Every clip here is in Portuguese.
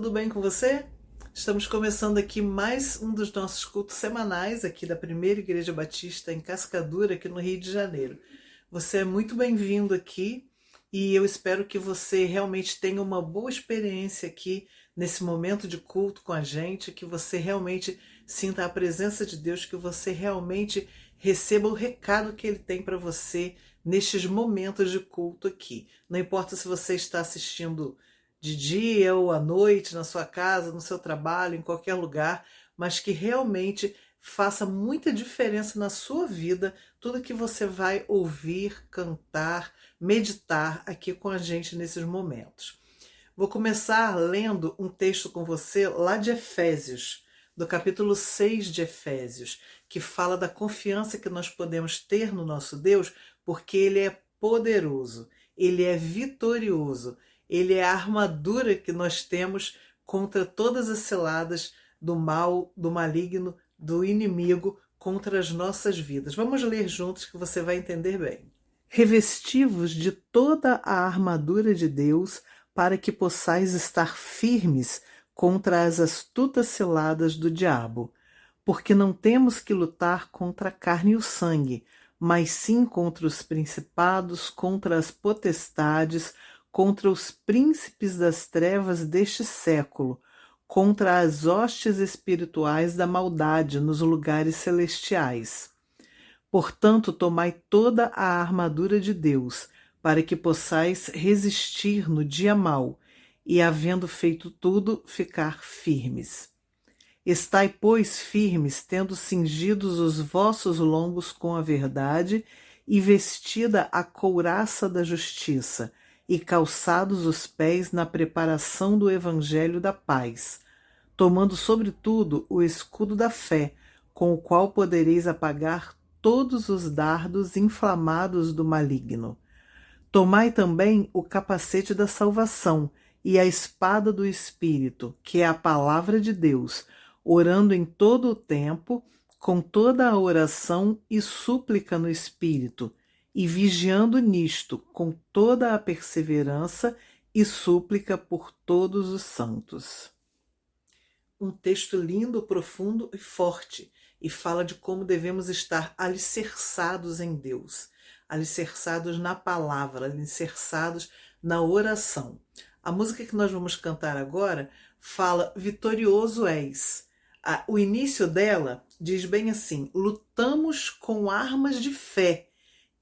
tudo bem com você? Estamos começando aqui mais um dos nossos cultos semanais aqui da Primeira Igreja Batista em Cascadura, aqui no Rio de Janeiro. Você é muito bem-vindo aqui e eu espero que você realmente tenha uma boa experiência aqui nesse momento de culto com a gente, que você realmente sinta a presença de Deus, que você realmente receba o recado que Ele tem para você nestes momentos de culto aqui. Não importa se você está assistindo de dia ou à noite, na sua casa, no seu trabalho, em qualquer lugar, mas que realmente faça muita diferença na sua vida tudo que você vai ouvir, cantar, meditar aqui com a gente nesses momentos. Vou começar lendo um texto com você lá de Efésios, do capítulo 6 de Efésios, que fala da confiança que nós podemos ter no nosso Deus, porque Ele é poderoso, Ele é vitorioso, Ele é a armadura que nós temos contra todas as ciladas do mal, do maligno, do inimigo contra as nossas vidas. Vamos ler juntos que você vai entender bem. Revesti-vos de toda a armadura de Deus para que possais estar firmes contra as astutas ciladas do diabo. Porque não temos que lutar contra a carne e o sangue, mas sim contra os principados, contra as potestades, contra os príncipes das trevas deste século, contra as hostes espirituais da maldade nos lugares celestiais. Portanto, tomai toda a armadura de Deus, para que possais resistir no dia mau, e, havendo feito tudo, ficar firmes. Estai, pois, firmes, tendo cingidos os vossos lombos com a verdade, e vestida a couraça da justiça, e calçados os pés na preparação do evangelho da paz, tomando sobretudo o escudo da fé, com o qual podereis apagar todos os dardos inflamados do maligno. Tomai também o capacete da salvação e a espada do Espírito, que é a palavra de Deus, orando em todo o tempo, com toda a oração e súplica no Espírito, e vigiando nisto com toda a perseverança e súplica por todos os santos. Um texto lindo, profundo e forte, e fala de como devemos estar alicerçados em Deus, alicerçados na palavra, alicerçados na oração. A música que nós vamos cantar agora fala Vitorioso és. O início dela diz bem assim: lutamos com armas de fé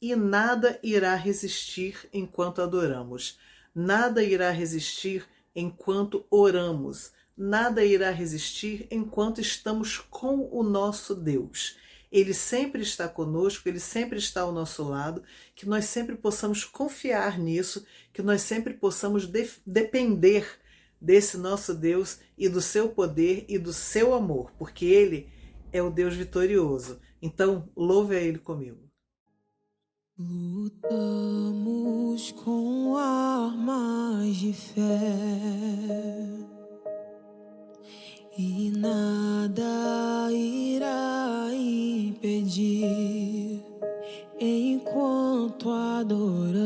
e nada irá resistir enquanto adoramos. Nada irá resistir enquanto oramos. Nada irá resistir enquanto estamos com o nosso Deus. Ele sempre está conosco, Ele sempre está ao nosso lado, que nós sempre possamos confiar nisso, que nós sempre possamos depender desse nosso Deus e do seu poder e do seu amor, porque Ele é o Deus vitorioso. Então, louve a Ele comigo. Lutamos com armas de fé e nada irá impedir enquanto adoramos.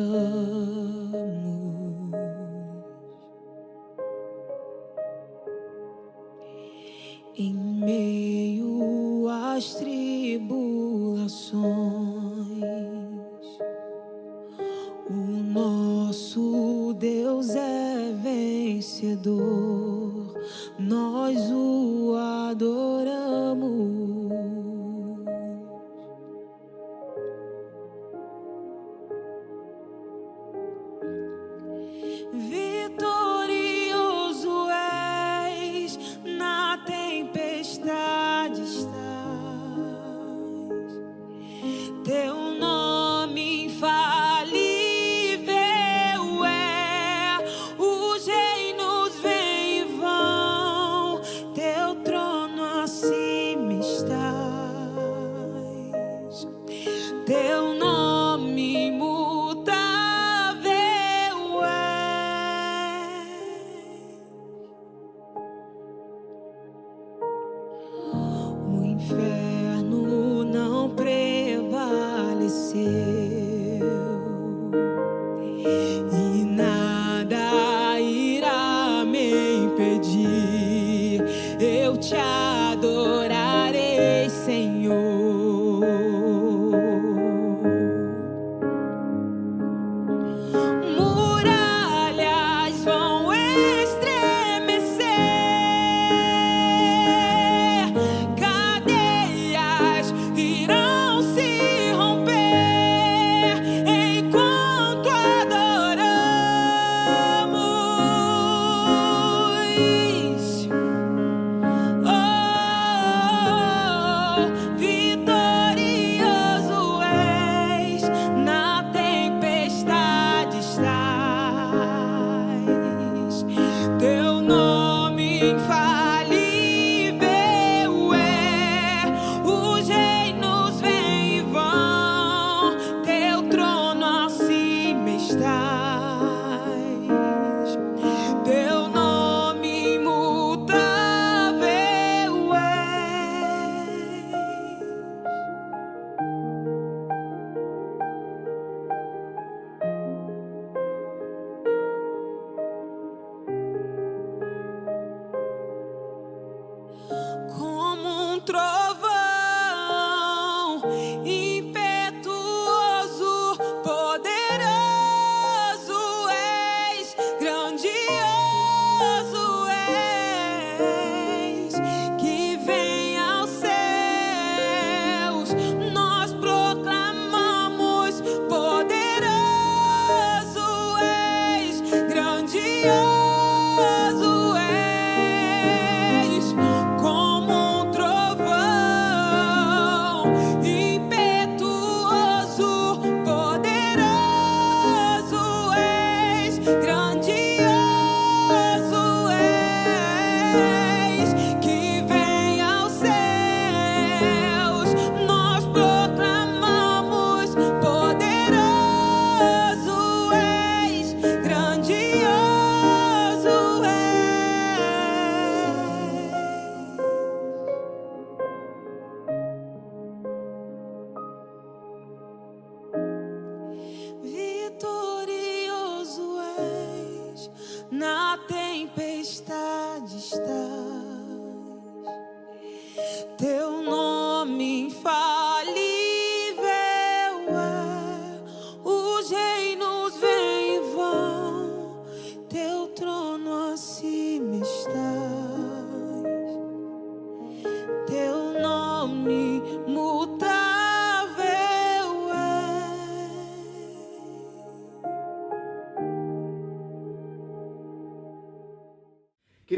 Em meio às tribulações, o nosso Deus é vencedor, nós o adoramos. Vitorioso és, na tempestade estás, teu nome infalível é, os reinos vêm e vão, teu trono acima estás, teu nome imutável é. O inferno não prevaleceu e nada irá me impedir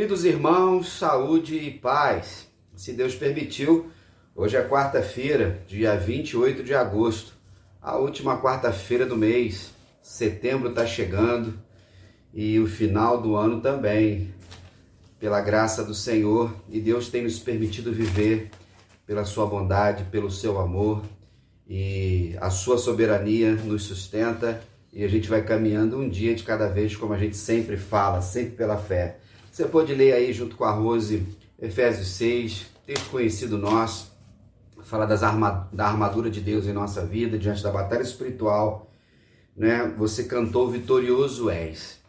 Queridos irmãos, saúde e paz. Se Deus permitiu, hoje é quarta-feira, dia 28 de agosto, a última quarta-feira do mês. Setembro está chegando e o final do ano também, pela graça do Senhor. E Deus tem nos permitido viver pela sua bondade, pelo seu amor, e a sua soberania nos sustenta e a gente vai caminhando um dia de cada vez, como a gente sempre fala, sempre pela fé. Você pode ler aí junto com a Rose, Efésios 6, texto conhecido nosso, fala da armadura de Deus em nossa vida, diante da batalha espiritual, né? Você cantou, vitorioso és.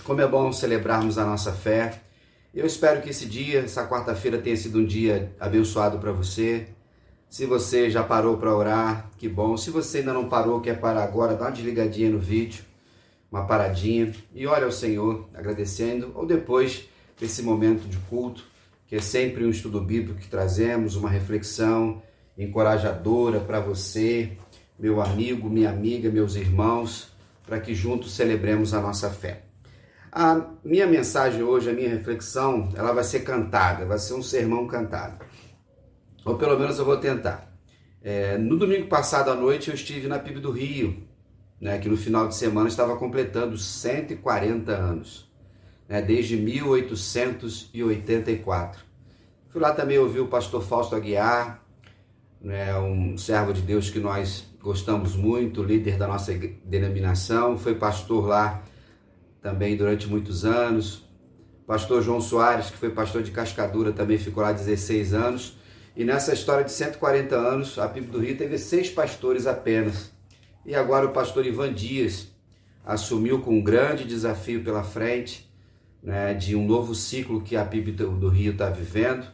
Como é bom celebrarmos a nossa fé. Eu espero que esse dia, essa quarta-feira, tenha sido um dia abençoado para você. Se você já parou para orar, que bom. Se você ainda não parou, quer parar agora, dá uma desligadinha no vídeo, uma paradinha, e olha ao Senhor agradecendo, ou depois desse momento de culto, que é sempre um estudo bíblico que trazemos, uma reflexão encorajadora para você, meu amigo, minha amiga, meus irmãos, para que juntos celebremos a nossa fé. A minha mensagem hoje, a minha reflexão, ela vai ser cantada, vai ser um sermão cantado. Ou pelo menos eu vou tentar. No domingo passado à noite eu estive na PIB do Rio, né, que no final de semana estava completando 140 anos, né, desde 1884. Fui lá também ouvir o pastor Fausto Aguiar, né, um servo de Deus que nós gostamos muito, líder da nossa denominação, foi pastor lá também durante muitos anos. Pastor João Soares, que foi pastor de Cascadura, também ficou lá 16 anos. E nessa história de 140 anos, a PIB do Rio teve 6 pastores apenas. E agora o pastor Ivan Dias assumiu com um grande desafio pela frente, né, de um novo ciclo que a PIB do Rio está vivendo.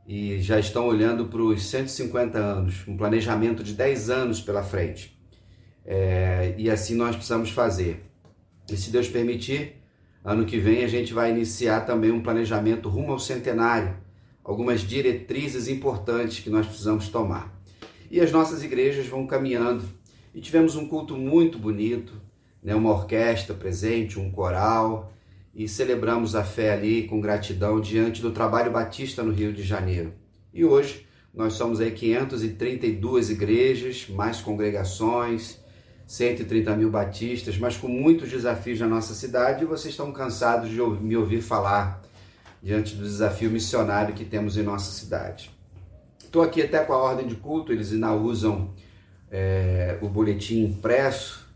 E já estão olhando para os 150 anos, um planejamento de 10 anos pela frente. E assim nós precisamos fazer. E se Deus permitir, ano que vem a gente vai iniciar também um planejamento rumo ao centenário, algumas diretrizes importantes que nós precisamos tomar. E as nossas igrejas vão caminhando. E tivemos um culto muito bonito, né? Uma orquestra presente, um coral, e celebramos a fé ali com gratidão diante do Trabalho Batista no Rio de Janeiro. E hoje nós somos aí 532 igrejas, mais congregações, 130 mil batistas, mas com muitos desafios na nossa cidade, e vocês estão cansados de me ouvir falar diante do desafio missionário que temos em nossa cidade. Estou aqui até com a ordem de culto, eles ainda usam o boletim impresso,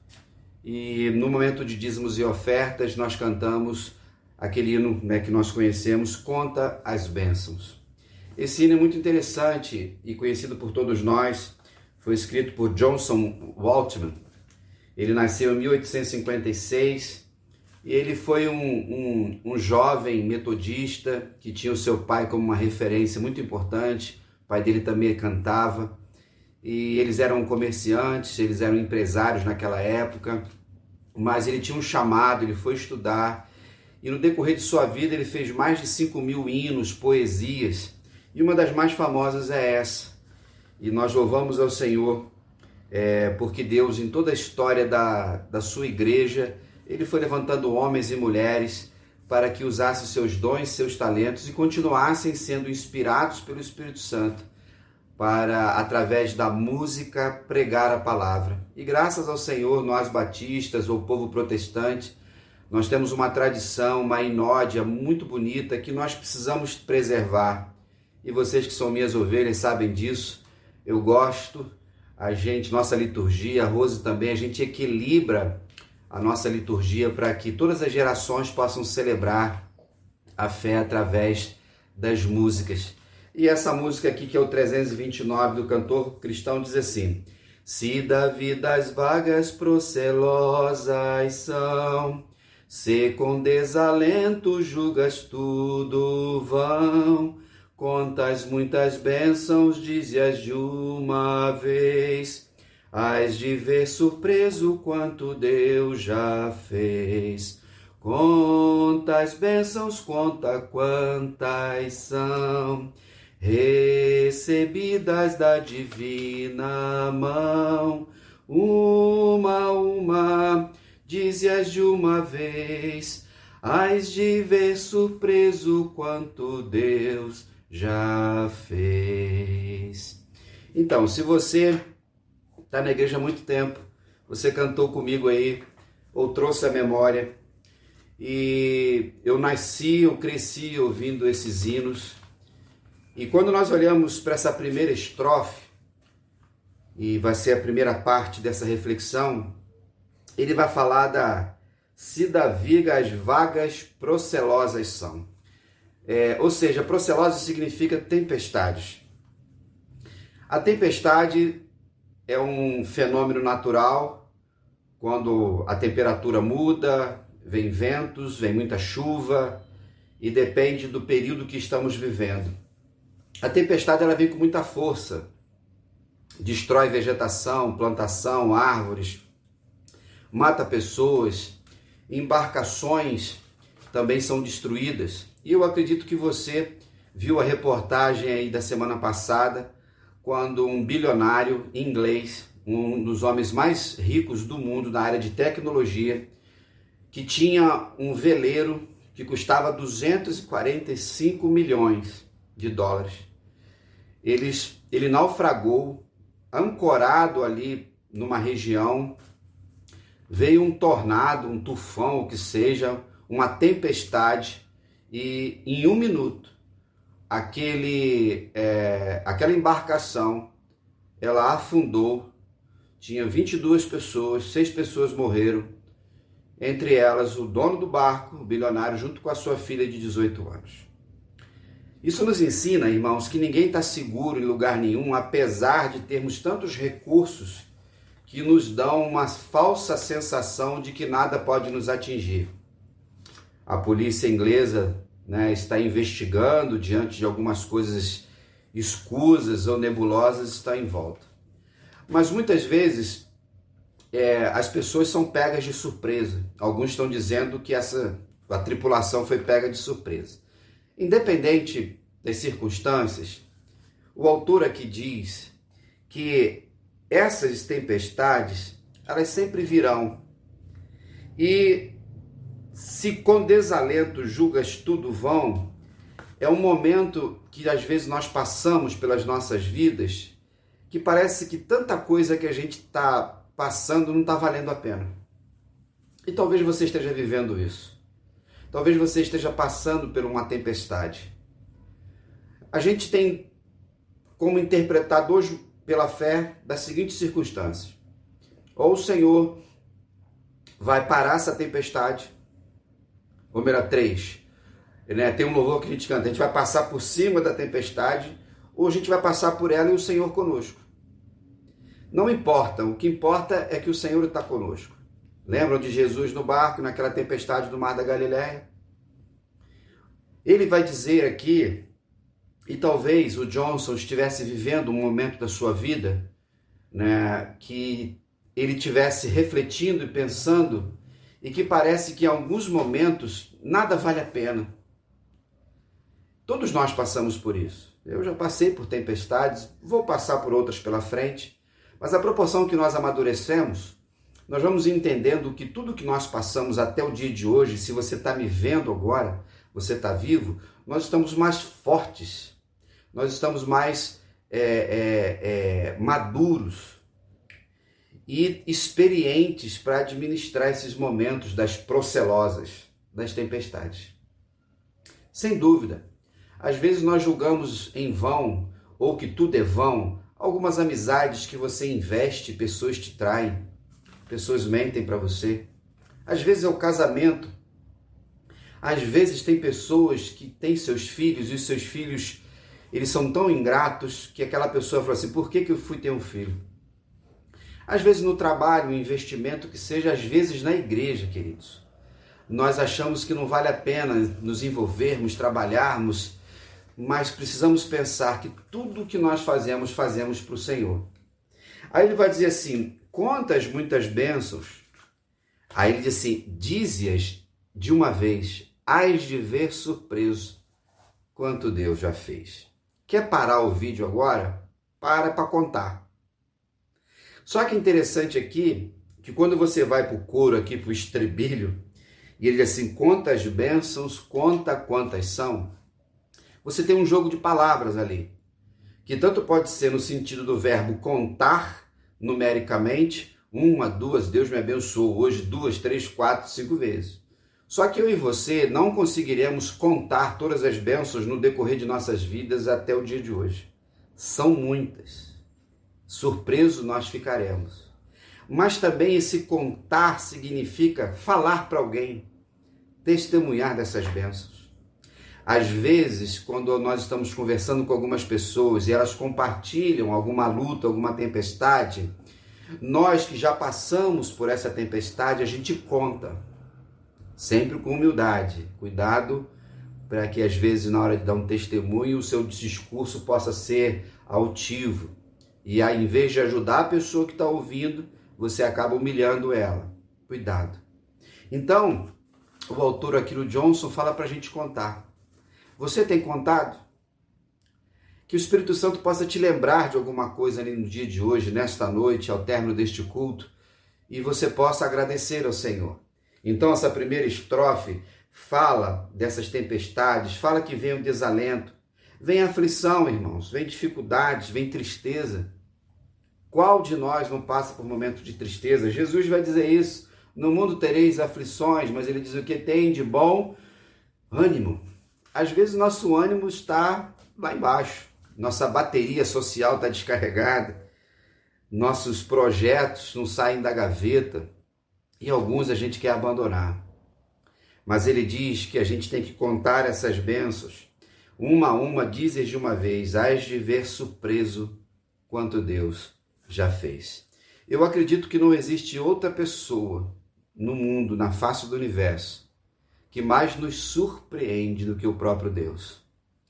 e no momento de dízimos e ofertas nós cantamos aquele hino, né, que nós conhecemos, Conta as Bênçãos. Esse hino é muito interessante e conhecido por todos nós, foi escrito por Johnson Waltman. Ele nasceu em 1856 e ele foi um jovem metodista que tinha o seu pai como uma referência muito importante. O pai dele também cantava e eles eram comerciantes, eles eram empresários naquela época, mas ele tinha um chamado, ele foi estudar e no decorrer de sua vida ele fez mais de 5.000 hinos, poesias, e uma das mais famosas é essa. E nós louvamos ao Senhor porque Deus, em toda a história da sua igreja, ele foi levantando homens e mulheres para que usassem seus dons, seus talentos e continuassem sendo inspirados pelo Espírito Santo para, através da música, pregar a palavra. E graças ao Senhor, nós batistas ou povo protestante, nós temos uma tradição, uma inódia muito bonita que nós precisamos preservar. E vocês que são minhas ovelhas sabem disso. Eu gosto, nossa liturgia, a Rose também, a gente equilibra a nossa liturgia para que todas as gerações possam celebrar a fé através das músicas. E essa música aqui, que é o 329 do cantor cristão, diz assim: se da vida as vagas procelosas são, se com desalento julgas tudo vão, contas muitas bênçãos, dize-as de uma vez, hás de ver surpreso quanto Deus já fez. Contas bênçãos, conta quantas são, recebidas da divina mão. Uma, dize-as de uma vez, hás de ver surpreso quanto Deus já fez. Então, se você está na igreja há muito tempo, você cantou comigo aí, ou trouxe a memória, e eu cresci ouvindo esses hinos, e quando nós olhamos para essa primeira estrofe, e vai ser a primeira parte dessa reflexão, ele vai falar se da viga as vagas procelosas são. Ou seja, procelosa significa tempestades. A tempestade é um fenômeno natural, quando a temperatura muda, vem ventos, vem muita chuva, e depende do período que estamos vivendo. A tempestade ela vem com muita força, destrói vegetação, plantação, árvores, mata pessoas, embarcações também são destruídas. E eu acredito que você viu a reportagem aí da semana passada, quando um bilionário inglês, um dos homens mais ricos do mundo na área de tecnologia, que tinha um veleiro que custava 245 milhões de dólares. Ele naufragou, ancorado ali numa região, veio um tornado, um tufão, o que seja, uma tempestade, e em 1 minuto, aquela embarcação, ela afundou, tinha 22 pessoas, 6 pessoas morreram, entre elas o dono do barco, o bilionário, junto com a sua filha de 18 anos. Isso nos ensina, irmãos, que ninguém está seguro em lugar nenhum, apesar de termos tantos recursos que nos dão uma falsa sensação de que nada pode nos atingir. A polícia inglesa, está investigando diante de algumas coisas escusas ou nebulosas, está em volta. Mas muitas vezes as pessoas são pegas de surpresa. Alguns estão dizendo que a tripulação foi pega de surpresa. Independente das circunstâncias, o autor aqui diz que essas tempestades, elas sempre virão. E se com desalento julgas tudo vão, é um momento que às vezes nós passamos pelas nossas vidas, que parece que tanta coisa que a gente está passando não está valendo a pena. E talvez você esteja vivendo isso. Talvez você esteja passando por uma tempestade. A gente tem como interpretar hoje pela fé das seguintes circunstâncias. Ou o Senhor vai parar essa tempestade. Número 3. Tem um louvor que a gente canta. A gente vai passar por cima da tempestade, ou a gente vai passar por ela e o Senhor conosco. Não importa. O que importa é que o Senhor está conosco. Lembram de Jesus no barco, naquela tempestade do Mar da Galileia? Ele vai dizer aqui, e talvez o Johnson estivesse vivendo um momento da sua vida, que ele estivesse refletindo e pensando, e que parece que em alguns momentos nada vale a pena. Todos nós passamos por isso. Eu já passei por tempestades, vou passar por outras pela frente, mas à proporção que nós amadurecemos, nós vamos entendendo que tudo que nós passamos até o dia de hoje, se você está me vendo agora, você está vivo, nós estamos mais fortes, nós estamos mais maduros e experientes para administrar esses momentos das procelosas, das tempestades. Sem dúvida, às vezes nós julgamos em vão, ou que tudo é vão, algumas amizades que você investe, pessoas te traem, pessoas mentem para você. Às vezes é o casamento. Às vezes tem pessoas que têm seus filhos e os seus filhos, eles são tão ingratos que aquela pessoa fala assim, por que eu fui ter um filho? Às vezes no trabalho, um investimento que seja, às vezes na igreja, queridos. Nós achamos que não vale a pena nos envolvermos, trabalharmos, mas precisamos pensar que tudo o que nós fazemos para o Senhor. Aí ele vai dizer assim, quantas muitas bênçãos. Aí ele diz assim, dize-as de uma vez, hás de ver surpreso quanto Deus já fez. Quer parar o vídeo agora? Para contar. Só que interessante aqui, que quando você vai para o coro aqui, para o estribilho, E ele diz assim, conta as bênçãos, conta quantas são. Você tem um jogo de palavras ali, que tanto pode ser no sentido do verbo contar, numericamente, 1, 2, Deus me abençoou, hoje 2, 3, 4, 5 vezes. Só que eu e você não conseguiremos contar todas as bênçãos no decorrer de nossas vidas até o dia de hoje. São muitas. Surpreso nós ficaremos. Mas também esse contar significa falar para alguém, testemunhar dessas bênçãos. Às vezes, quando nós estamos conversando com algumas pessoas e elas compartilham alguma luta, alguma tempestade, nós que já passamos por essa tempestade, a gente conta, sempre com humildade. Cuidado para que às vezes na hora de dar um testemunho o seu discurso possa ser altivo. E aí, em vez de ajudar a pessoa que está ouvindo, você acaba humilhando ela. Cuidado. Então, o autor Aquilo Johnson fala para a gente contar. Você tem contado? Que o Espírito Santo possa te lembrar de alguma coisa ali no dia de hoje, nesta noite, ao término deste culto, e você possa agradecer ao Senhor. Então, essa primeira estrofe fala dessas tempestades, fala que vem o desalento, vem aflição, irmãos, vem dificuldades, vem tristeza. Qual de nós não passa por momentos de tristeza? Jesus vai dizer isso. No mundo tereis aflições, mas ele diz o que tem de bom ânimo. Às vezes nosso ânimo está lá embaixo. Nossa bateria social está descarregada. Nossos projetos não saem da gaveta. E alguns a gente quer abandonar. Mas ele diz que a gente tem que contar essas bênçãos. Uma a uma, dizes de uma vez, hás de ver surpreso quanto Deus já fez. Eu acredito que não existe outra pessoa no mundo, na face do universo, que mais nos surpreende do que o próprio Deus,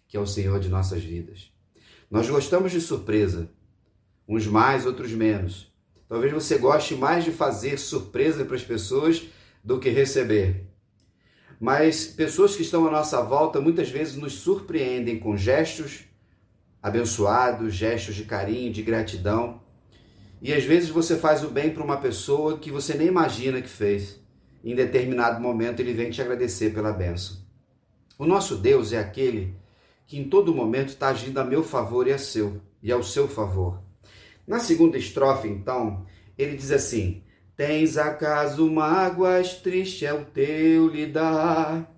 que é o Senhor de nossas vidas. Nós gostamos de surpresa, uns mais, outros menos. Talvez você goste mais de fazer surpresa para as pessoas do que receber. Mas pessoas que estão à nossa volta muitas vezes nos surpreendem com gestos abençoados, gestos de carinho, de gratidão. E às vezes você faz o bem para uma pessoa que você nem imagina que fez. Em determinado momento ele vem te agradecer pela bênção. O nosso Deus é aquele que em todo momento está agindo a meu favor e ao seu favor. Na segunda estrofe, então, ele diz assim, tens acaso mágoas, triste é o teu lidar,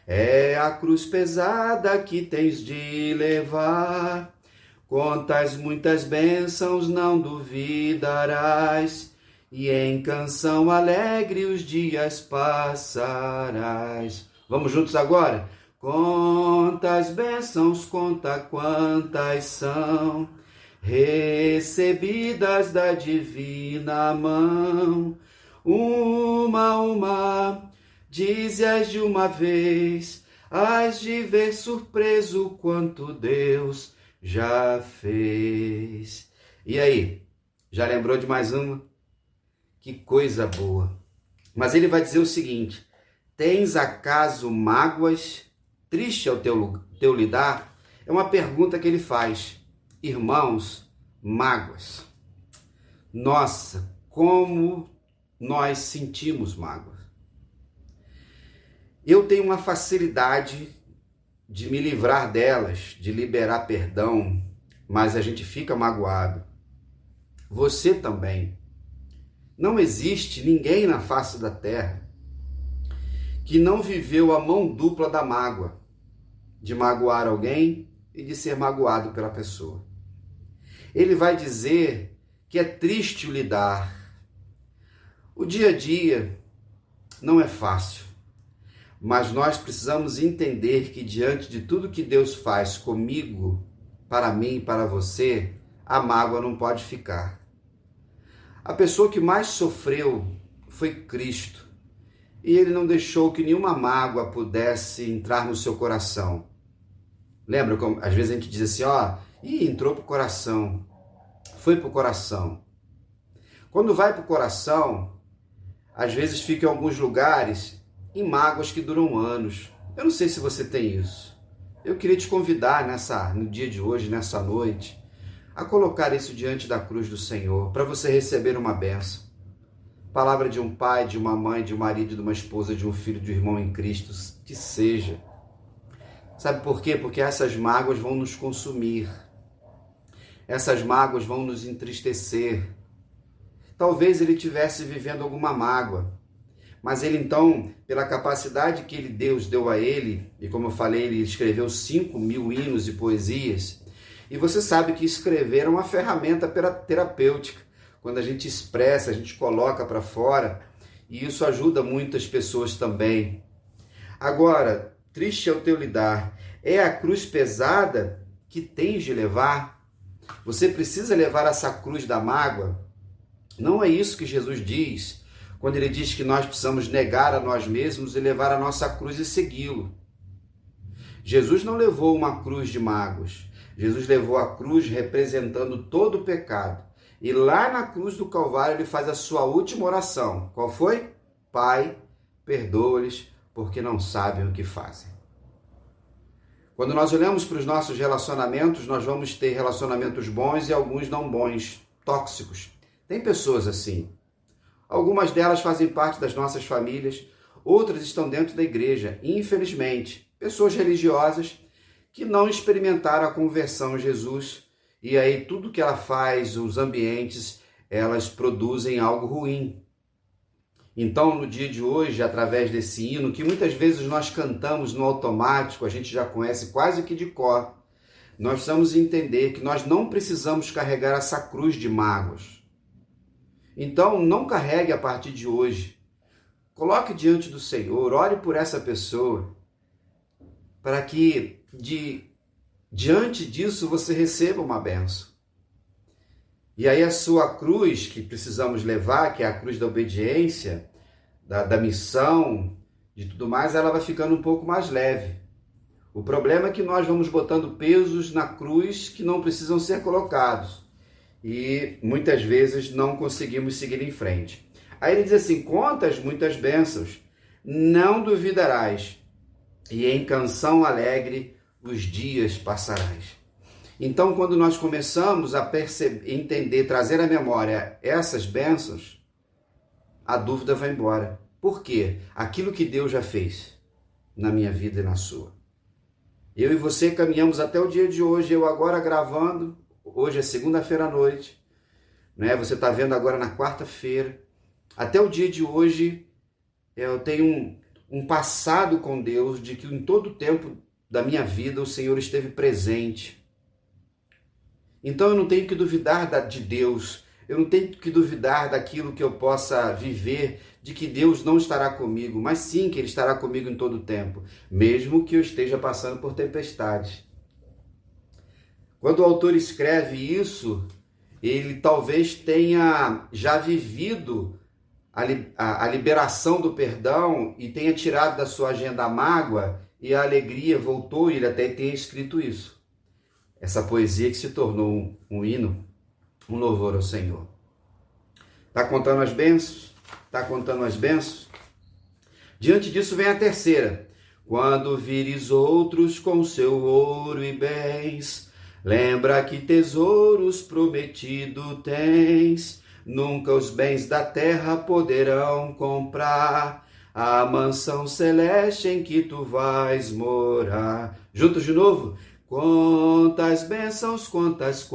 é a cruz pesada que tens de levar. Quantas muitas bênçãos não duvidarás, e em canção alegre os dias passarás. Vamos juntos agora? Quantas bênçãos, conta quantas são, recebidas da divina mão. Uma a uma, dize-as de uma vez, hás de ver surpreso quanto Deus já fez. E aí, já lembrou de mais uma? Que coisa boa. Mas ele vai dizer o seguinte, tens acaso mágoas, triste é o teu lidar? É uma pergunta que ele faz. Irmãos, mágoas. Nossa, como nós sentimos mágoas. Eu tenho uma facilidade de me livrar delas, de liberar perdão, mas a gente fica magoado. Você também. Não existe ninguém na face da terra que não viveu a mão dupla da mágoa, de magoar alguém e de ser magoado pela pessoa. Ele vai dizer que é triste o lidar. O dia a dia não é fácil. Mas nós precisamos entender que diante de tudo que Deus faz comigo, para mim e para você, a mágoa não pode ficar. A pessoa que mais sofreu foi Cristo. E ele não deixou que nenhuma mágoa pudesse entrar no seu coração. Lembra como às vezes a gente diz assim, entrou pro coração, foi pro coração. Quando vai pro coração, às vezes fica em alguns lugares em mágoas que duram anos. Eu não sei se você tem isso. Eu queria te convidar no dia de hoje, nessa noite, a colocar isso diante da cruz do Senhor, para você receber uma bênção. palavra de um pai, de uma mãe, de um marido, de uma esposa, de um filho, de um irmão em Cristo, que seja. Sabe por quê? Porque essas mágoas vão nos consumir. Essas mágoas vão nos entristecer. Talvez ele estivesse vivendo alguma mágoa, mas ele então, pela capacidade que Deus deu a ele, e como eu falei, ele escreveu 5.000 hinos e poesias, e você sabe que escrever é uma ferramenta terapêutica. Quando a gente expressa, a gente coloca para fora, e isso ajuda muitas pessoas também. Agora, triste é o teu lidar, é a cruz pesada que tens de levar. Você precisa levar essa cruz da mágoa. Não é isso que Jesus diz, quando ele diz que nós precisamos negar a nós mesmos e levar a nossa cruz e segui-lo. Jesus não levou uma cruz de mágoas. Jesus levou a cruz representando todo o pecado. E lá na cruz do Calvário ele faz a sua última oração. Qual foi? Pai, perdoa-lhes, porque não sabem o que fazem. Quando nós olhamos para os nossos relacionamentos, nós vamos ter relacionamentos bons e alguns não bons, tóxicos. Tem pessoas assim. Algumas delas fazem parte das nossas famílias, outras estão dentro da igreja, infelizmente. Pessoas religiosas que não experimentaram a conversão em Jesus, e aí tudo que ela faz, os ambientes, elas produzem algo ruim. Então, no dia de hoje, através desse hino, que muitas vezes nós cantamos no automático, a gente já conhece quase que de cor, nós precisamos entender que nós não precisamos carregar essa cruz de mágoas. Então, não carregue a partir de hoje. Coloque diante do Senhor, ore por essa pessoa, para que diante disso você receba uma bênção. E aí a sua cruz que precisamos levar, que é a cruz da obediência, da missão, de tudo mais, ela vai ficando um pouco mais leve. O problema é que nós vamos botando pesos na cruz que não precisam ser colocados. E muitas vezes não conseguimos seguir em frente. Aí ele diz assim, contas muitas bênçãos, não duvidarás, e em canção alegre os dias passarás. Então, quando nós começamos a perceber, entender, trazer à memória essas bênçãos, a dúvida vai embora. Por quê? Aquilo que Deus já fez na minha vida e na sua. Eu e você caminhamos até o dia de hoje, eu agora gravando, hoje é segunda-feira à noite, né? Você está vendo agora na quarta-feira. Até o dia de hoje, eu tenho um passado com Deus de que em todo o tempo da minha vida o Senhor esteve presente. Então eu não tenho que duvidar de Deus, eu não tenho que duvidar daquilo que eu possa viver, de que Deus não estará comigo, mas sim que Ele estará comigo em todo o tempo, mesmo que eu esteja passando por tempestades. Quando o autor escreve isso, ele talvez tenha já vivido a liberação do perdão e tenha tirado da sua agenda a mágoa e a alegria voltou e ele até tenha escrito isso. Essa poesia que se tornou um hino, um louvor ao Senhor. Está contando as bênçãos? Está contando as bênçãos? Diante disso vem a terceira. Quando vires outros com seu ouro e bens, lembra que tesouros prometido tens. Nunca os bens da terra poderão comprar a mansão celeste em que tu vais morar. Juntos de novo? Quantas bênçãos, quantas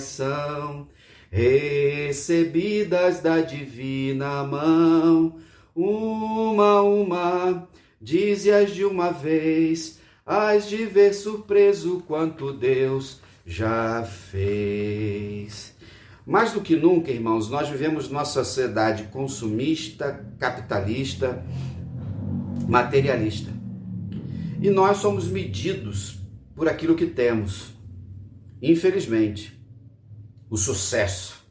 são recebidas da divina mão. Uma, dize-as de uma vez, hás de ver surpreso quanto Deus já fez. Mais do que nunca, irmãos, nós vivemos numa sociedade consumista, capitalista, materialista. E nós somos medidos por aquilo que temos. Infelizmente, o sucesso.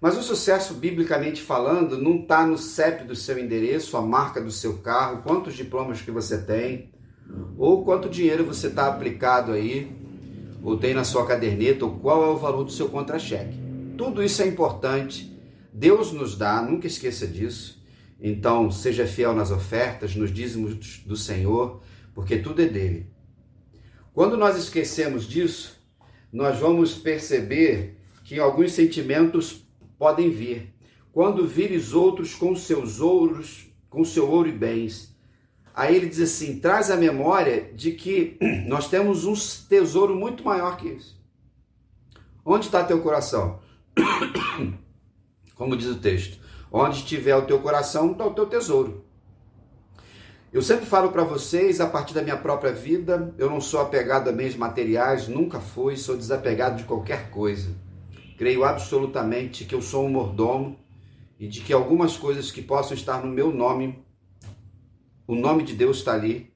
Mas o sucesso, biblicamente falando, não está no CEP do seu endereço, a marca do seu carro, quantos diplomas que você tem, ou quanto dinheiro você está aplicado aí, ou tem na sua caderneta, ou qual é o valor do seu contra-cheque. Tudo isso é importante, Deus nos dá, nunca esqueça disso. Então, seja fiel nas ofertas, nos dízimos do Senhor, porque tudo é dele. Quando nós esquecemos disso, nós vamos perceber que alguns sentimentos podem vir. quando vires outros com seus ouros, com seu ouro e bens. Aí ele diz assim, traz a memória de que nós temos um tesouro muito maior que esse. Onde está teu coração? Como diz o texto, onde estiver o teu coração, está o teu tesouro. Eu sempre falo para vocês, a partir da minha própria vida, eu não sou apegado a bens materiais, nunca fui, sou desapegado de qualquer coisa. Creio absolutamente que eu sou um mordomo e de que algumas coisas que possam estar no meu nome, o nome de Deus está ali,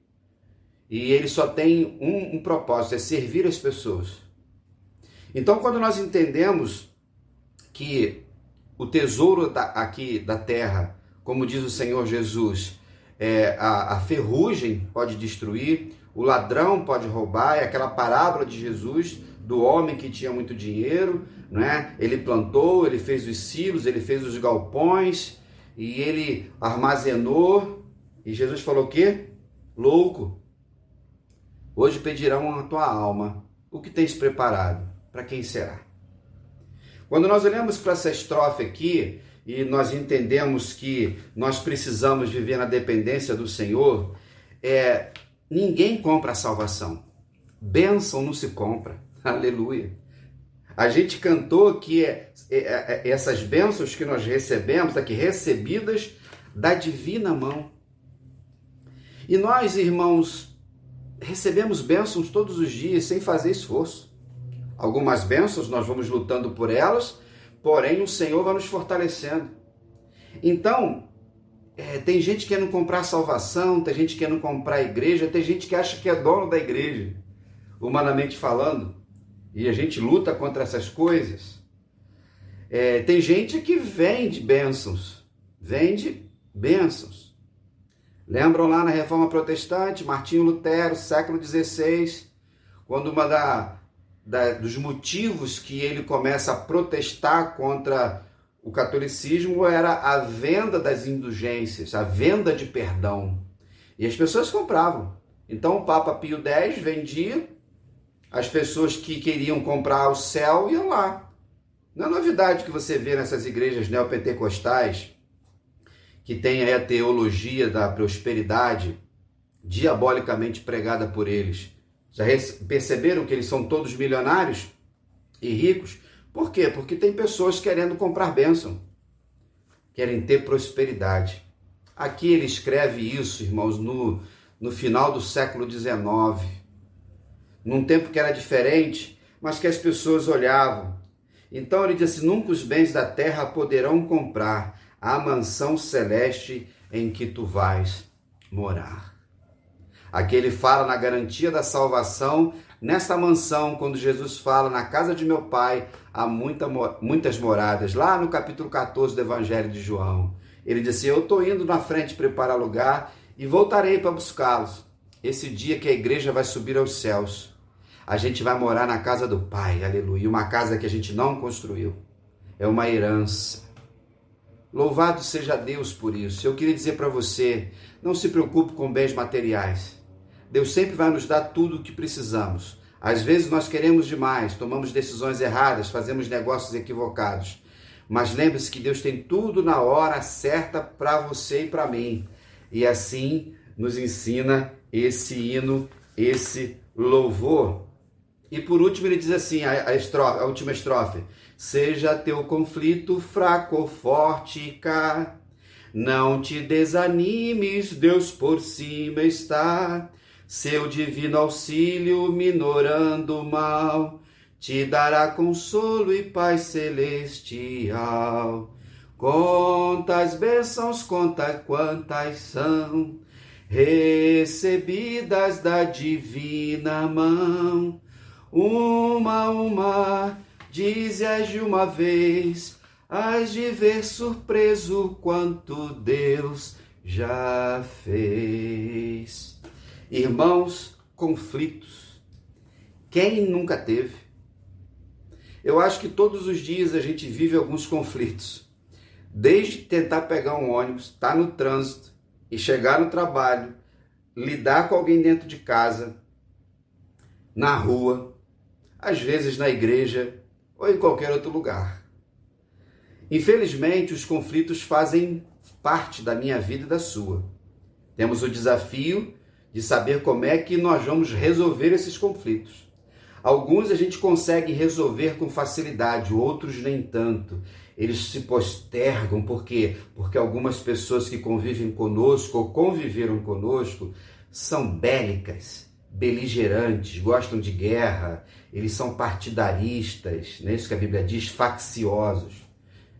e ele só tem um propósito, é servir as pessoas. Então, quando nós entendemos que o tesouro aqui da terra, como diz o Senhor Jesus, a ferrugem pode destruir, o ladrão pode roubar, é aquela parábola de Jesus do homem que tinha muito dinheiro, né? Ele plantou, ele fez os silos, ele fez os galpões e ele armazenou. E Jesus falou o quê? Louco, hoje pedirão a tua alma, o que tens preparado? Para quem será? Quando nós olhamos para essa estrofe aqui e nós entendemos que nós precisamos viver na dependência do Senhor, ninguém compra a salvação. Bênção não se compra. Aleluia. A gente cantou que essas bênçãos que nós recebemos, aqui recebidas da divina mão. E nós, irmãos, recebemos bênçãos todos os dias sem fazer esforço. Algumas bênçãos nós vamos lutando por elas, porém o Senhor vai nos fortalecendo. Então, tem gente querendo comprar salvação, tem gente querendo comprar a igreja, tem gente que acha que é dono da igreja, humanamente falando, e a gente luta contra essas coisas. Tem gente que vende bênçãos. Lembram lá na Reforma Protestante, Martinho Lutero, século XVI, quando dos motivos que ele começa a protestar contra o catolicismo era a venda das indulgências, a venda de perdão. E as pessoas compravam. Então o Papa Pio X vendia, as pessoas que queriam comprar o céu iam lá. Não é novidade que você vê nessas igrejas neopentecostais, que tem aí a teologia da prosperidade, diabolicamente pregada por eles. Já perceberam que eles são todos milionários e ricos? Por quê? Porque tem pessoas querendo comprar bênção, querem ter prosperidade. Aqui ele escreve isso, irmãos, no final do século XIX, num tempo que era diferente, mas que as pessoas olhavam. Então ele diz assim, nunca os bens da terra poderão comprar a mansão celeste em que tu vais morar. Aqui ele fala na garantia da salvação, nessa mansão, quando Jesus fala, na casa de meu pai há muitas moradas, lá no capítulo 14 do Evangelho de João. Ele disse, eu estou indo na frente preparar lugar e voltarei para buscá-los. Esse dia que a igreja vai subir aos céus, a gente vai morar na casa do Pai, aleluia, uma casa que a gente não construiu, é uma herança. Louvado seja Deus por isso. Eu queria dizer para você, não se preocupe com bens materiais. Deus sempre vai nos dar tudo o que precisamos. Às vezes nós queremos demais, tomamos decisões erradas, fazemos negócios equivocados. Mas lembre-se que Deus tem tudo na hora certa para você e para mim. E assim nos ensina esse hino, esse louvor. E por último ele diz assim, a última estrofe. Seja teu conflito fraco ou forte, cá. Não te desanimes, Deus por cima está. Seu divino auxílio, minorando o mal, te dará consolo e paz celestial. Quantas bênçãos, quantas são, recebidas da divina mão. Uma, dize-as de uma vez, hás de ver surpreso quanto Deus já fez. Irmãos, conflitos. Quem nunca teve? Eu acho que todos os dias a gente vive alguns conflitos. Desde tentar pegar um ônibus, estar no trânsito e chegar no trabalho, lidar com alguém dentro de casa, na rua, às vezes na igreja ou em qualquer outro lugar. Infelizmente, os conflitos fazem parte da minha vida e da sua. Temos o desafio de saber como é que nós vamos resolver esses conflitos. Alguns a gente consegue resolver com facilidade, outros nem tanto. Eles se postergam, por quê? Porque algumas pessoas que convivem conosco ou conviveram conosco são bélicas, beligerantes, gostam de guerra, eles são partidaristas, não é isso que a Bíblia diz, facciosos.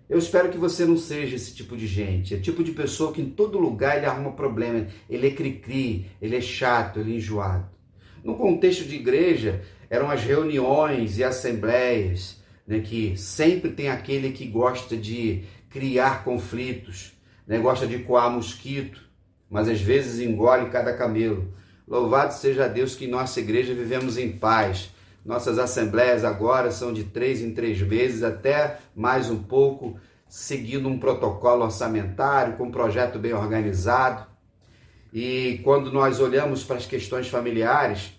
Eu espero que você não seja esse tipo de gente, é o tipo de pessoa que em todo lugar ele arruma problema, ele é cri-cri, ele é chato, ele é enjoado. No contexto de igreja, eram as reuniões e assembleias, né, que sempre tem aquele que gosta de criar conflitos, né, gosta de coar mosquito, mas às vezes engole cada camelo. Louvado seja Deus que em nossa igreja vivemos em paz. Nossas assembleias agora são de 3 em 3 meses, até mais um pouco, seguindo um protocolo orçamentário, com um projeto bem organizado. E quando nós olhamos para as questões familiares,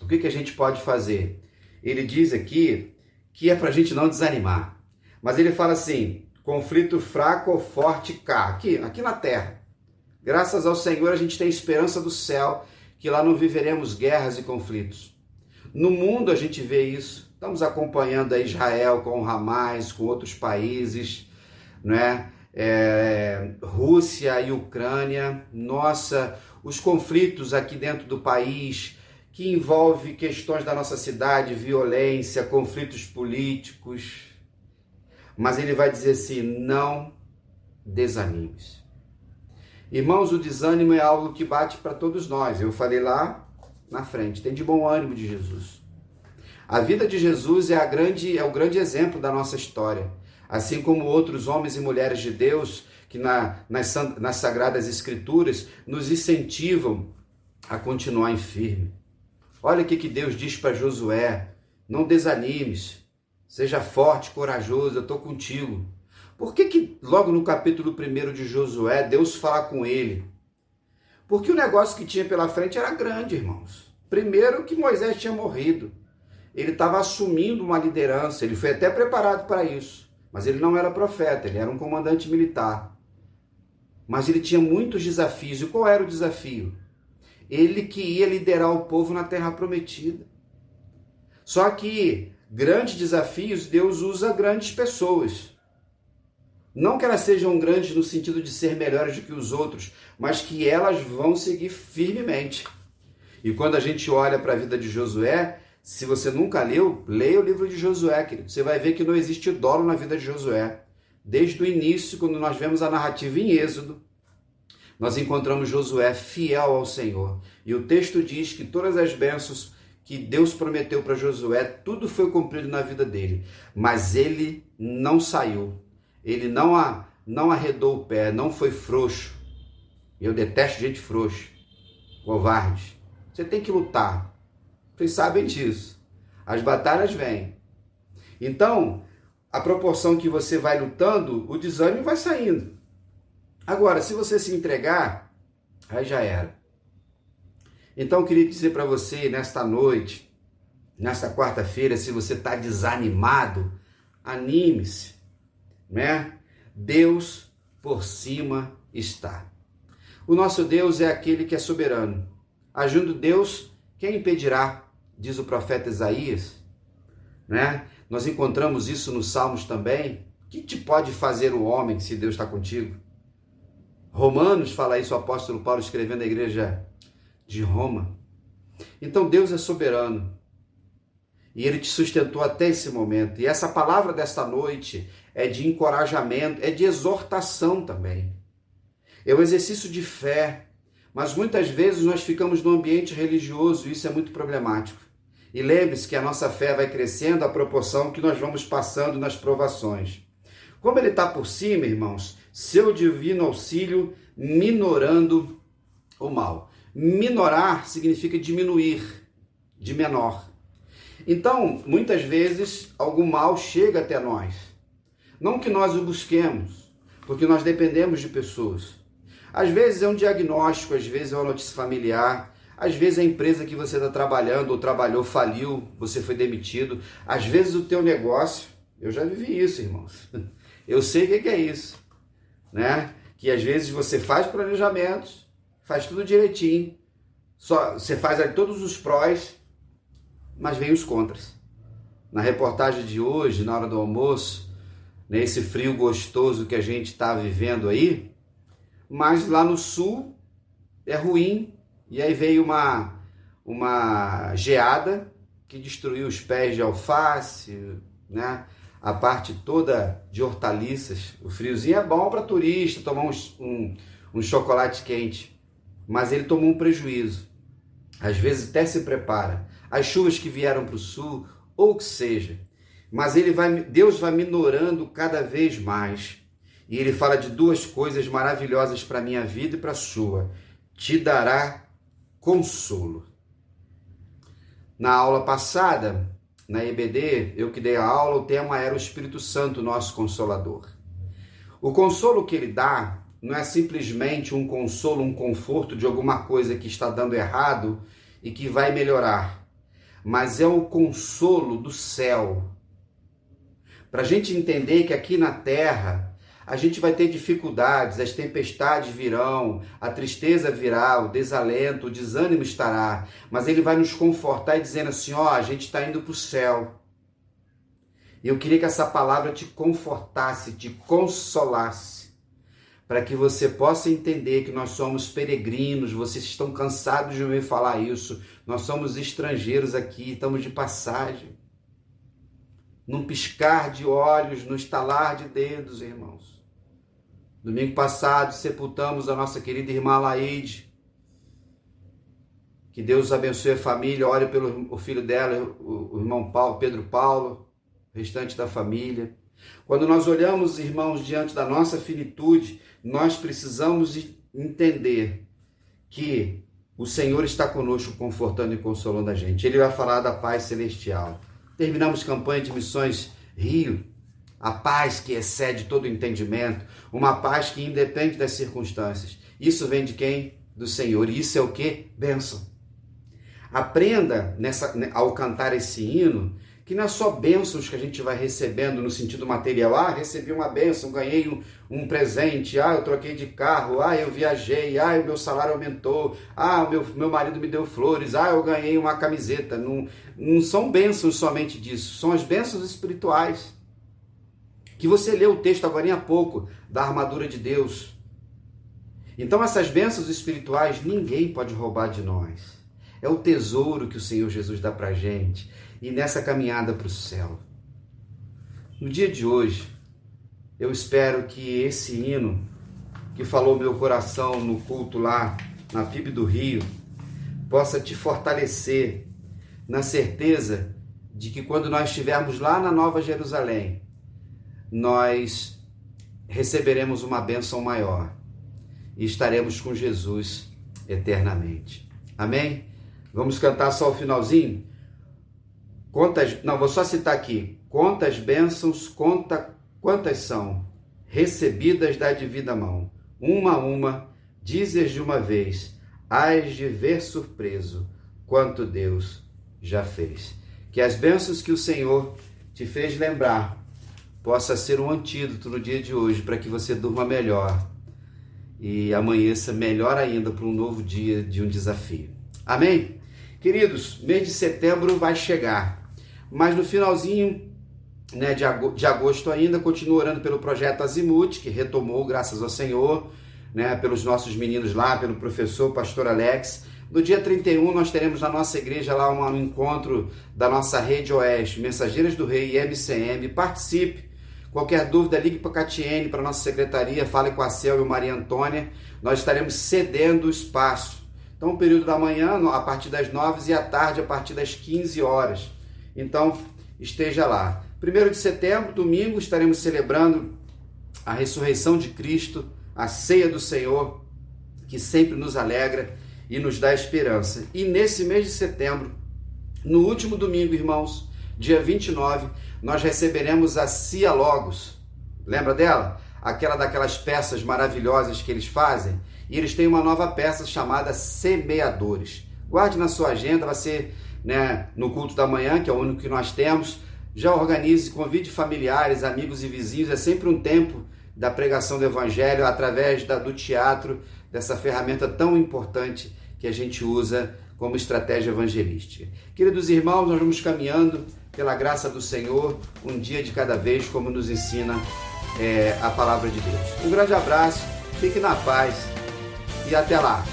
o que a gente pode fazer? Ele diz aqui que é para a gente não desanimar. Mas ele fala assim, conflito fraco ou forte cá, aqui na terra. Graças ao Senhor a gente tem esperança do céu, que lá não viveremos guerras e conflitos. No mundo a gente vê isso. Estamos acompanhando a Israel com o Hamas, com outros países, né? Rússia e Ucrânia. Nossa, os conflitos aqui dentro do país, que envolve questões da nossa cidade, violência, conflitos políticos. Mas ele vai dizer assim, não desanimes. Irmãos, o desânimo é algo que bate para todos nós. Eu falei lá na frente, tem de bom ânimo de Jesus. A vida de Jesus é o grande exemplo da nossa história. Assim como outros homens e mulheres de Deus que nas Sagradas Escrituras nos incentivam a continuar em firme. Olha o que Deus diz para Josué, não desanimes, seja forte, corajoso, eu estou contigo. Por que logo no capítulo 1 de Josué, Deus fala com ele? Porque o negócio que tinha pela frente era grande, irmãos. Primeiro que Moisés tinha morrido. Ele estava assumindo uma liderança, ele foi até preparado para isso. Mas ele não era profeta, ele era um comandante militar. Mas ele tinha muitos desafios. E qual era o desafio? Ele que ia liderar o povo na terra prometida. Só que grandes desafios, Deus usa grandes pessoas. Não que elas sejam grandes no sentido de ser melhores do que os outros, mas que elas vão seguir firmemente. E quando a gente olha para a vida de Josué, se você nunca leu, leia o livro de Josué, querido. Você vai ver que não existe dolo na vida de Josué. Desde o início, quando nós vemos a narrativa em Êxodo, nós encontramos Josué fiel ao Senhor. E o texto diz que todas as bênçãos que Deus prometeu para Josué, tudo foi cumprido na vida dele. Mas ele não saiu. Ele não arredou o pé, não foi frouxo. Eu detesto gente frouxa, covarde. Você tem que lutar. Vocês sabem disso. As batalhas vêm. Então, a proporção que você vai lutando, o desânimo vai saindo. Agora, se você se entregar, aí já era. Então, eu queria dizer para você, nesta noite, nesta quarta-feira, se você está desanimado, anime-se, né? Deus por cima está. O nosso Deus é aquele que é soberano. Agindo Deus, quem impedirá? Diz o profeta Isaías, né? Nós encontramos isso nos Salmos também. O que te pode fazer o homem se Deus está contigo? Romanos fala isso, o apóstolo Paulo escrevendo à igreja de Roma. Então Deus é soberano. E Ele te sustentou até esse momento. E essa palavra desta noite é de encorajamento, é de exortação também. É um exercício de fé. Mas muitas vezes nós ficamos no ambiente religioso e isso é muito problemático. E lembre-se que a nossa fé vai crescendo à proporção que nós vamos passando nas provações. Como Ele está por cima, irmãos, seu divino auxílio minorando o mal. Minorar significa diminuir, de menor. Então, muitas vezes, algum mal chega até nós. Não que nós o busquemos, porque nós dependemos de pessoas. Às vezes é um diagnóstico, às vezes é uma notícia familiar, às vezes a empresa que você está trabalhando ou trabalhou faliu, você foi demitido. Às vezes o teu negócio, eu já vivi isso, irmãos. Eu sei o que é isso, né? Que às vezes você faz planejamentos, faz tudo direitinho, você faz ali todos os prós, mas vem os contras. Na reportagem de hoje, na hora do almoço, nesse frio gostoso que a gente está vivendo aí, mas lá no sul é ruim, e aí veio uma geada que destruiu os pés de alface, né? A parte toda de hortaliças. O friozinho é bom para turista, tomar um chocolate quente, mas ele tomou um prejuízo. Às vezes até se prepara. As chuvas que vieram para o sul, ou o que seja, mas Deus vai minorando cada vez mais. E ele fala de duas coisas maravilhosas para a minha vida e para a sua. Te dará consolo. Na aula passada, na EBD, eu que dei a aula, o tema era o Espírito Santo, nosso Consolador. O consolo que ele dá não é simplesmente um consolo, um conforto de alguma coisa que está dando errado e que vai melhorar, mas é o consolo do céu. Para a gente entender que aqui na terra a gente vai ter dificuldades, as tempestades virão, a tristeza virá, o desalento, o desânimo estará, mas ele vai nos confortar e dizendo assim, ó, a gente está indo para o céu. E eu queria que essa palavra te confortasse, te consolasse, para que você possa entender que nós somos peregrinos, vocês estão cansados de ouvir falar isso, nós somos estrangeiros aqui, estamos de passagem. Num piscar de olhos, no estalar de dedos, irmãos. Domingo passado, sepultamos a nossa querida irmã Laide. Que Deus abençoe a família, ore pelo filho dela, o irmão Pedro Paulo, o restante da família. Quando nós olhamos, irmãos, diante da nossa finitude, nós precisamos entender que o Senhor está conosco, confortando e consolando a gente. Ele vai falar da paz celestial. Terminamos campanha de missões Rio, a paz que excede todo ao uma paz que independe das circunstâncias. Isso vem de quem? Do Senhor. E isso é o quê? Bênção. Aprenda ao cantar esse hino, que não é só bênçãos que a gente vai recebendo no sentido material. Ah, recebi uma bênção, ganhei um presente, eu troquei de carro, eu viajei, o meu salário aumentou, o meu marido me deu flores, eu ganhei uma camiseta. Não são bênçãos somente disso, são as bênçãos espirituais. Que você leu o texto agora há pouco, da armadura de Deus. Então essas bênçãos espirituais ninguém pode roubar de nós. É o tesouro que o Senhor Jesus dá pra gente. E nessa caminhada para o céu. No dia de hoje, eu espero que esse hino que falou meu coração no culto lá na FIB do Rio possa te fortalecer na certeza de que quando nós estivermos lá na Nova Jerusalém, nós receberemos uma bênção maior e estaremos com Jesus eternamente. Amém? Vamos cantar só o finalzinho? Vou só citar aqui. Quantas bênçãos, quantas são recebidas da divina mão. Uma a uma, dizes de uma vez, hás de ver surpreso quanto Deus já fez. Que as bênçãos que o Senhor te fez lembrar possa ser um antídoto no dia de hoje para que você durma melhor e amanheça melhor ainda para um novo dia de um desafio. Amém? Queridos, mês de setembro vai chegar, mas no finalzinho de agosto ainda, continuo orando pelo projeto Azimuth, que retomou, graças ao Senhor, pelos nossos meninos lá, pelo professor, pastor Alex. No dia 31 nós teremos na nossa igreja lá um encontro da nossa Rede Oeste, Mensageiras do Rei e MCM. Participe. Qualquer dúvida, ligue para a Catiene, para a nossa secretaria, fale com a Cel e Maria Antônia. Nós estaremos cedendo o espaço. Então, o período da manhã, a partir das 9 e à tarde, a partir das 15 horas. Então, esteja lá. 1º de setembro, domingo, estaremos celebrando a ressurreição de Cristo, a ceia do Senhor, que sempre nos alegra e nos dá esperança. E nesse mês de setembro, no último domingo, irmãos, dia 29, nós receberemos a Cia Logos. Lembra dela? Daquelas peças maravilhosas que eles fazem. E eles têm uma nova peça chamada Semeadores. Guarde na sua agenda, vai ser no culto da manhã, que é o único que nós temos, Já organize, convide familiares, amigos e vizinhos. É sempre um tempo da pregação do Evangelho através do teatro, dessa ferramenta tão importante que a gente usa como estratégia evangelística. Queridos irmãos, nós vamos caminhando pela graça do Senhor, um dia de cada vez, como nos ensina a palavra de Deus. Um grande abraço, fique na paz e até lá!